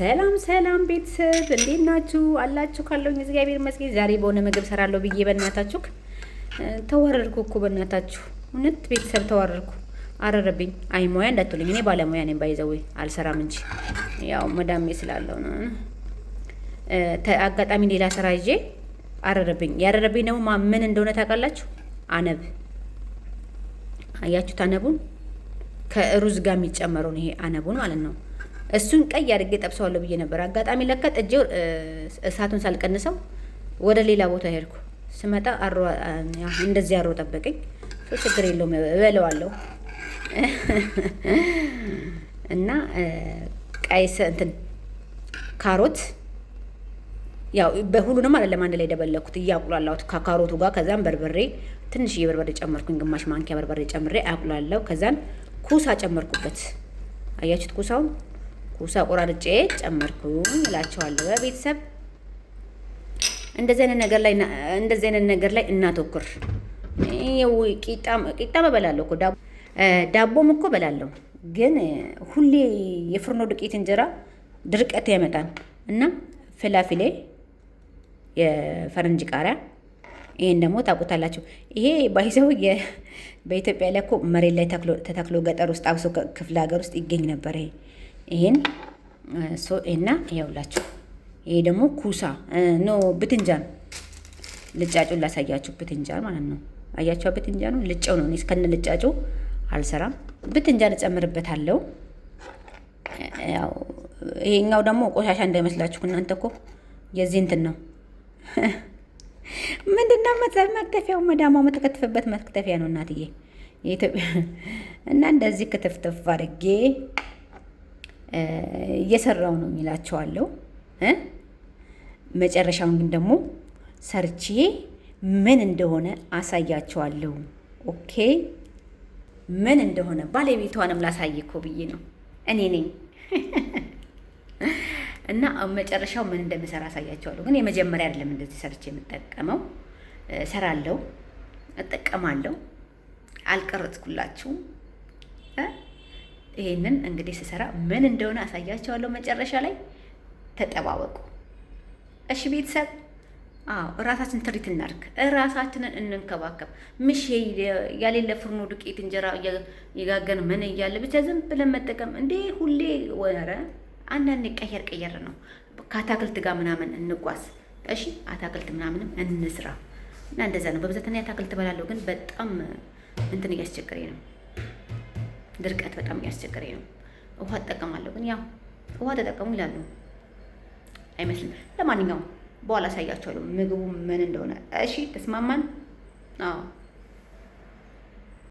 ሰላም ሰላም ቤተሰብ እንዴት ናችሁ? አላችሁ ካለውኝ እግዚአብሔር ይመስገን። ዛሬ በሆነ ምግብ ሰራለሁ ብዬ በእናታችሁ ተወረድኩ እኮ በእናታችሁ እውነት ቤተሰብ ተወረድኩ። አረረብኝ። አይ ሙያ እንዳትሉኝ፣ እኔ ባለሙያ ነኝ። ባይዘው አልሰራም እንጂ ያው መዳሜ ስላለው ነው። አጋጣሚ ሌላ ስራ ይዤ አረረብኝ። ያረረብኝ ደግሞ ምን እንደሆነ ታውቃላችሁ? አነብ አያችሁት? አነቡን ከሩዝ ጋር የሚጨመረው ነው ይሄ አነቡን ማለት ነው። እሱን ቀይ አድርጌ ጠብሰዋለሁ ብዬ ነበር። አጋጣሚ ለካ ጥጄው እሳቱን ሳልቀንሰው ወደ ሌላ ቦታ ሄድኩ። ስመጣ እንደዚህ አሮ ጠበቀኝ። ችግር የለውም እበለዋለሁ። እና ቀይስ እንትን ካሮት ያው በሁሉንም አይደለም አንድ ላይ ደበለኩት እያቁላላሁት ከካሮቱ ጋር። ከዛም በርበሬ ትንሽዬ በርበሬ ጨመርኩኝ፣ ግማሽ ማንኪያ በርበሬ ጨምሬ አቁላላሁ። ከዛን ኩሳ ጨመርኩበት። አያችሁት? ኩሳ ቆራርጬ ጨመርኩ እላቸዋለሁ። ቤተሰብ እንደዚህ አይነት ነገር ላይ እናተኩር። ቂጣ በላለሁ እኮ ዳቦም እኮ በላለሁ፣ ግን ሁሌ የፍርኖ ዱቄት እንጀራ ድርቀት ያመጣል እና ፍላፊሌ የፈረንጅ ቃሪያ፣ ይሄን ደግሞ ታውቁታላችሁ። ይሄ ባይዘው በኢትዮጵያ ላይ እኮ መሬት ላይ ተተክሎ ገጠር ውስጥ አብሶ ክፍለ ሀገር ውስጥ ይገኝ ነበር። ይሄን እና ይኸውላችሁ፣ ይሄ ደግሞ ኩሳ ብትንጃን ልጫጩን ላሳያችሁ። ብትንጃን ማለት ነው። አያችሁ? ብትንጃኑ ልጨው ነው። እኔ እስከነ ልጫጩ አልሰራም። ብትንጃን እጨምርበታለሁ። ያው ይሄኛው ደግሞ ቆሻሻ እንዳይመስላችሁ እናንተ እኮ የዚህ እንትን ነው ምንድነው መክተፊያው፣ መዳማ የምትከትፍበት መክተፊያ ነው እናትዬ የኢትዮጵያ። እና እንደዚህ ክትፍትፍ አድርጌ እየሰራው ነው የሚላቸዋለሁ። መጨረሻውን ግን ደግሞ ሰርቼ ምን እንደሆነ አሳያቸዋለሁ። ኦኬ፣ ምን እንደሆነ ባለቤቷንም ላሳይ እኮ ብዬ ነው እኔ ነኝ። እና መጨረሻው ምን እንደምሰራ አሳያቸዋለሁ። ግን የመጀመሪያ አይደለም እንደዚህ ሰርቼ የምጠቀመው። ሰራለሁ፣ እጠቀማለሁ። አልቀረጽኩላችሁም። ይሄንን እንግዲህ ስሰራ ምን እንደሆነ አሳያቸዋለሁ። መጨረሻ ላይ ተጠባበቁ እሺ ቤተሰብ። እራሳችን ትሪት እናድርግ፣ እራሳችንን እንንከባከብ። ምሽ ያሌለ ፍርኖ ዱቄት እንጀራ እየጋገን ምን እያለ ብቻ ዝም ብለን መጠቀም እንዴ ሁሌ ወረ አንዳንድ ቀየር ነው። ከአታክልት ጋር ምናምን እንጓዝ እሺ። አታክልት ምናምንም እንስራ እና እንደዛ ነው። በብዛት እኔ አታክልት እበላለሁ፣ ግን በጣም እንትን እያስቸገረኝ ነው። ድርቀት በጣም እያስቸገረኝ ነው። ውሃ እጠቀማለሁ፣ ግን ያው ውሃ ተጠቀሙ ይላሉ አይመስልም። ለማንኛውም በኋላ አሳያቸዋለሁ ምግቡ ምን እንደሆነ። እሺ ተስማማን? አዎ